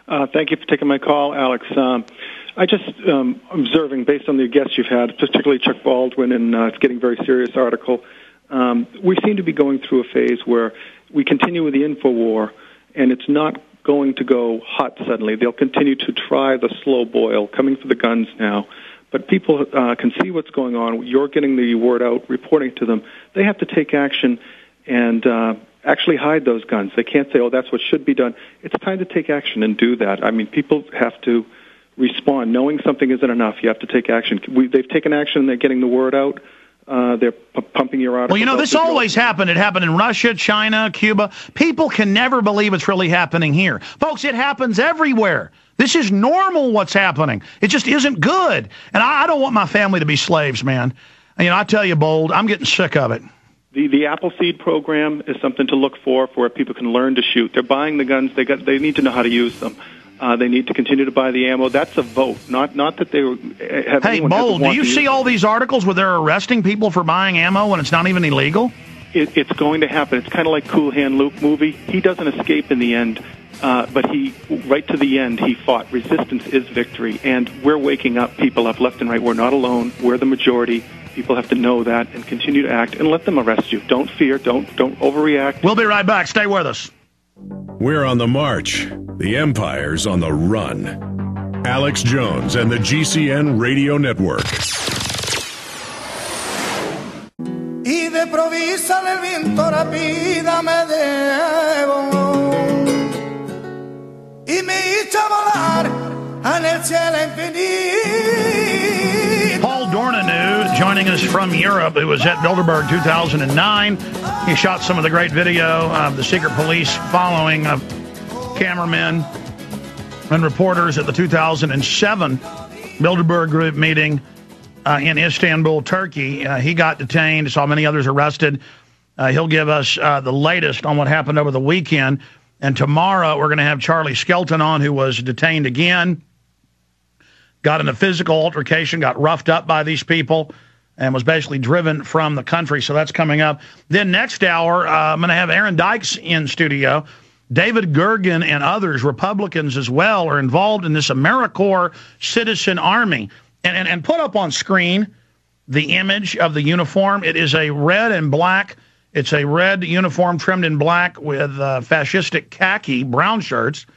Thank you for taking my call, Alex. I just observing, based on the guests you've had, particularly Chuck Baldwin, and it's getting a very serious article, we seem to be going through a phase where we continue with the info war, and it's not going to go hot suddenly. They'll continue to try the slow boil, coming for the guns now. But people can see what's going on. You're getting the word out, reporting to them. They have to take action and actually hide those guns. They can't say, oh, that's what should be done. It's time to take action and do that. I mean, people have to respond. Knowing something isn't enough. You have to take action. They've taken action, and they're getting the word out. They're pumping your articles. Well, you know, this always happened. It happened in Russia, China, Cuba. People can never believe it's really happening here. Folks, it happens everywhere. This is normal what's happening. It just isn't good. And I don't want my family to be slaves, man. You know, I tell you, Bold, I'm getting sick of it. The Appleseed program is something to look for where people can learn to shoot. They're buying the guns. They need to know how to use them. They need to continue to buy the ammo. That's a vote, not that they have. Hey, Bold, do you see all these articles where they're arresting people for buying ammo when it's not even illegal? It's going to happen. It's kind of like Cool Hand Luke movie. He doesn't escape in the end, but right to the end, he fought. Resistance is victory, and we're waking up people up left and right. We're not alone. We're the majority. People have to know that and continue to act and let them arrest you. Don't fear. Don't overreact. We'll be right back. Stay with us. We're on the march. The Empire's on the run. Alex Jones and the GCN Radio Network. Y de provisa el viento rápida me debo y me echa a volar en el cielo infinito. Paul Dornanu joining us from Europe, who was at Bilderberg 2009. He shot some of the great video of the secret police following cameramen and reporters at the 2007 Bilderberg Group meeting in Istanbul, Turkey. He got detained, saw many others arrested. He'll give us the latest on what happened over the weekend. And tomorrow we're going to have Charlie Skelton on, who was detained again, got in a physical altercation, got roughed up by these people, and was basically driven from the country. So that's coming up. Then next hour, I'm going to have Aaron Dykes in studio. David Gergen and others, Republicans as well, are involved in this AmeriCorps Citizen Army. And put up on screen the image of the uniform. It is a red and black. It's a red uniform trimmed in black with fascistic khaki brown shirts.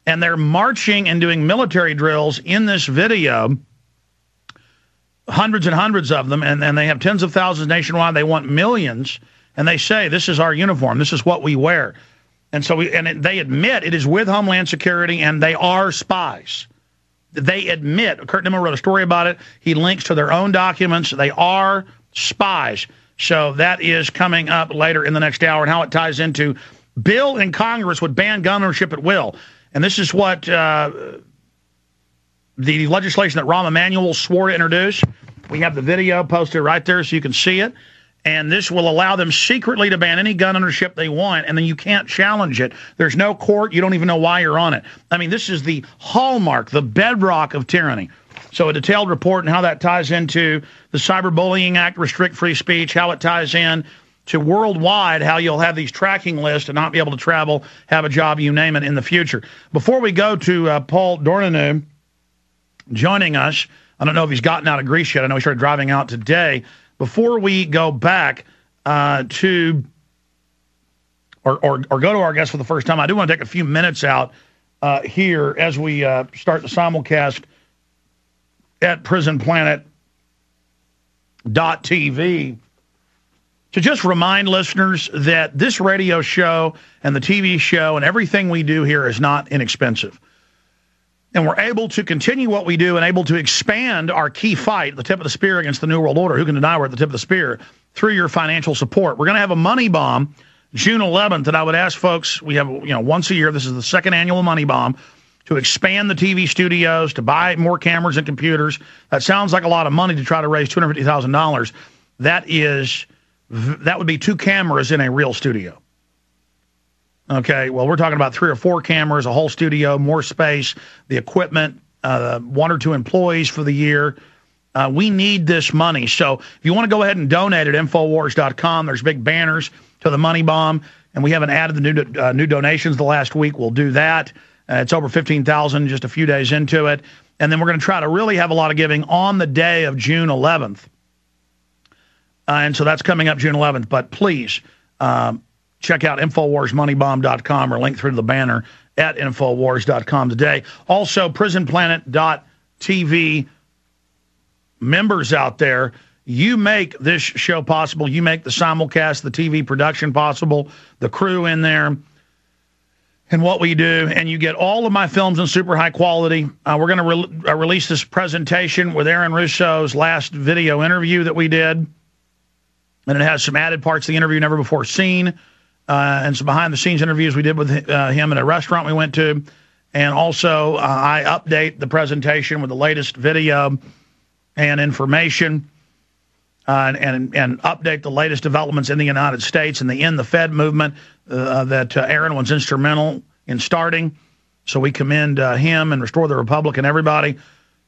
And they're marching and doing military drills in this video. Hundreds and hundreds of them. And they have tens of thousands nationwide. They want millions. And they say, this is our uniform. This is what we wear. And so they admit it is with Homeland Security, and they are spies. They admit, Kurt Nimmer wrote a story about it. He links to their own documents. They are spies. So that is coming up later in the next hour, and how it ties into bill in Congress would ban gun ownership at will. And this is what the legislation that Rahm Emanuel swore to introduce. We have the video posted right there so you can see it. And this will allow them secretly to ban any gun ownership they want, and then you can't challenge it. There's no court. You don't even know why you're on it. I mean, this is the hallmark, the bedrock of tyranny. So a detailed report and how that ties into the Cyberbullying Act, restrict free speech, how it ties in to worldwide, how you'll have these tracking lists and not be able to travel, have a job, you name it, in the future. Before we go to Paul Dornanu joining us, I don't know if he's gotten out of Greece yet. I know he started driving out today. Before we go back to or go to our guest for the first time, I do want to take a few minutes out here as we start the simulcast at prisonplanet.tv to just remind listeners that this radio show and the TV show and everything we do here is not inexpensive. And we're able to continue what we do and able to expand our key fight, the tip of the spear against the New World Order. Who can deny we're at the tip of the spear? Through your financial support. We're going to have a money bomb June 11th that I would ask folks, we have once a year, this is the second annual money bomb, to expand the TV studios, to buy more cameras and computers. That sounds like a lot of money to try to raise $250,000. That would be 2 cameras in a real studio. Okay, well, we're talking about 3 or 4 cameras, a whole studio, more space, the equipment, 1 or 2 employees for the year. We need this money. So if you want to go ahead and donate at Infowars.com, there's big banners to the money bomb, and we haven't added the new donations the last week. We'll do that. It's over 15,000 just a few days into it. And then we're going to try to really have a lot of giving on the day of June 11th. And so that's coming up June 11th. But please check out InfoWarsMoneyBomb.com or link through to the banner at InfoWars.com today. Also, PrisonPlanet.tv members out there, you make this show possible. You make the simulcast, the TV production possible, the crew in there, and what we do. And you get all of my films in super high quality. We're going to release this presentation with Aaron Russo's last video interview that we did. And it has some added parts of the interview never before seen, and some behind-the-scenes interviews we did with him at a restaurant we went to. And also, I update the presentation with the latest video and information, and update the latest developments in the United States and the End the Fed movement that Aaron was instrumental in starting. So we commend him and Restore the Republic and everybody.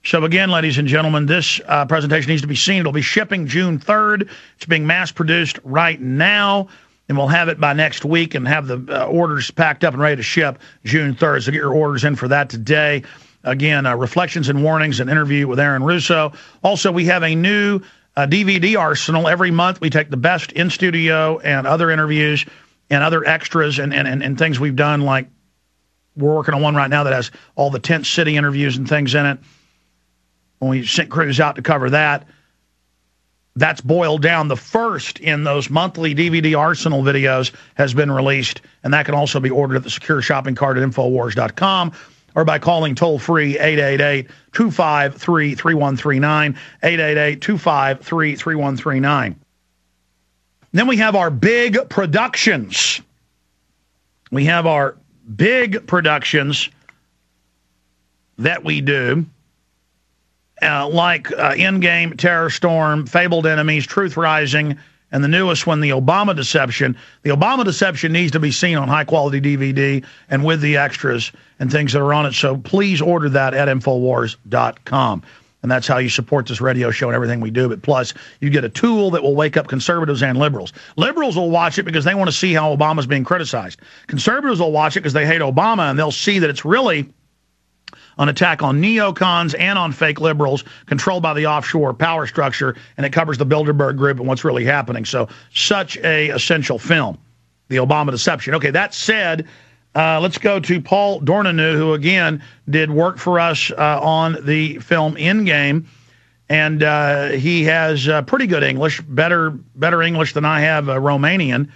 So again, ladies and gentlemen, this presentation needs to be seen. It'll be shipping June 3rd. It's being mass-produced right now, and we'll have it by next week and have the orders packed up and ready to ship June 3rd. So get your orders in for that today. Again, Reflections and Warnings, an interview with Aaron Russo. Also, we have a new DVD arsenal. Every month we take the best in-studio and other interviews and other extras and things we've done, like we're working on one right now that has all the Tent City interviews and things in it. When we sent crews out to cover that, that's boiled down. The first in those monthly DVD Arsenal videos has been released, and that can also be ordered at the secure shopping cart at Infowars.com or by calling toll-free 888-253-3139, 888-253-3139. Then we have our big productions. We have our big productions that we do. Like Endgame, Terror Storm, Fabled Enemies, Truth Rising, and the newest one, The Obama Deception. The Obama Deception needs to be seen on high-quality DVD and with the extras and things that are on it. So please order that at Infowars.com. And that's how you support this radio show and everything we do. But plus, you get a tool that will wake up conservatives and liberals. Liberals will watch it because they want to see how Obama's being criticized. Conservatives will watch it because they hate Obama, and they'll see that it's really an attack on neocons and on fake liberals controlled by the offshore power structure, and it covers the Bilderberg Group and what's really happening. So such a essential film, The Obama Deception. Okay, that said, let's go to Paul Dornanu, who, again, did work for us on the film Endgame, and he has pretty good English, better English than I have Romanian.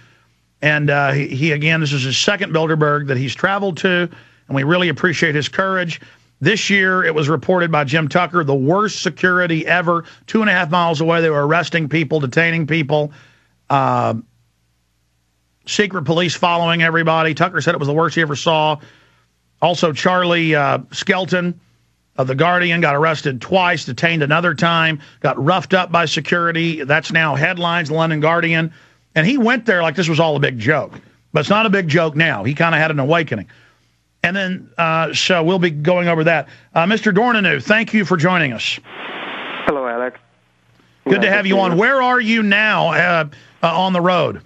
And he, again, this is his second Bilderberg that he's traveled to, and we really appreciate his courage. This year, it was reported by Jim Tucker, the worst security ever. 2.5 miles away, they were arresting people, detaining people, secret police following everybody. Tucker said it was the worst he ever saw. Also, Charlie Skelton of The Guardian got arrested twice, detained another time, got roughed up by security. That's now headlines, the London Guardian. And he went there like this was all a big joke. But it's not a big joke now. He kind of had an awakening. And then, so we'll be going over that. Mr. Dornanu, thank you for joining us. Hello, Alex. Good to have you on. Where are you now on the road?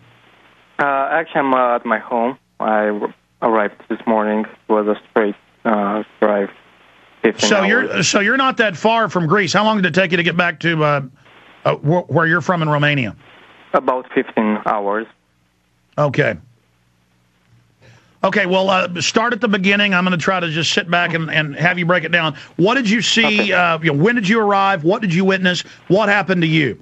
Actually, I'm at my home. I arrived this morning. It was a straight drive. 15 hours. So you're not that far from Greece. How long did it take you to get back to where you're from in Romania? About 15 hours. Okay. Okay, well, start at the beginning. I'm going to try to just sit back and have you break it down. What did you see? Okay. When did you arrive? What did you witness? What happened to you?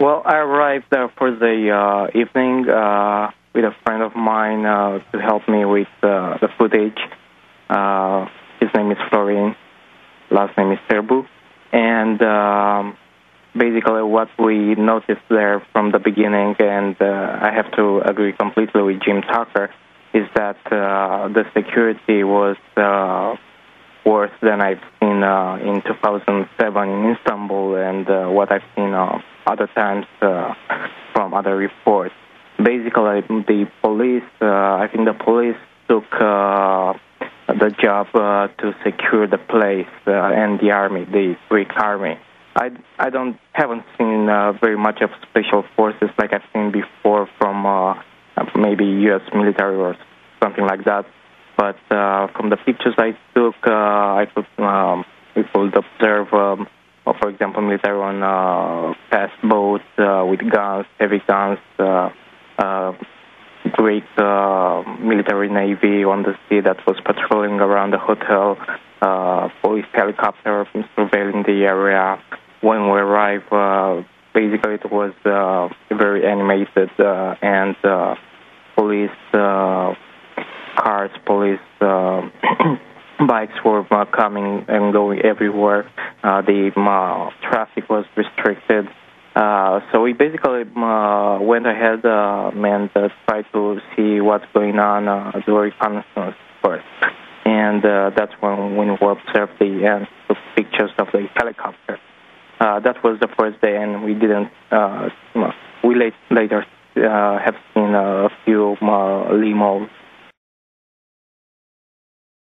Well, I arrived for the evening with a friend of mine to help me with the footage. His name is Florin. Last name is Serbu. And basically what we noticed there from the beginning, and I have to agree completely with Jim Tucker, is that the security was worse than I've seen in 2007 in Istanbul and what I've seen other times from other reports. Basically, the police, I think the police took the job to secure the place and the army, the Greek army. I haven't seen very much of special forces like I've seen before from maybe U.S. military or something like that. But from the pictures I took, we could observe, for example, military on fast boats with guns, heavy guns, great military navy on the sea that was patrolling around the hotel, police helicopter surveilling the area. When we arrived, basically it was very animated, and police cars, police bikes were coming and going everywhere. The traffic was restricted. So we basically went ahead and tried to see what's going on the reconnaissance first. And that's when we observed the pictures of the helicopter. That was the first day, and we didn't. We later have seen a few limos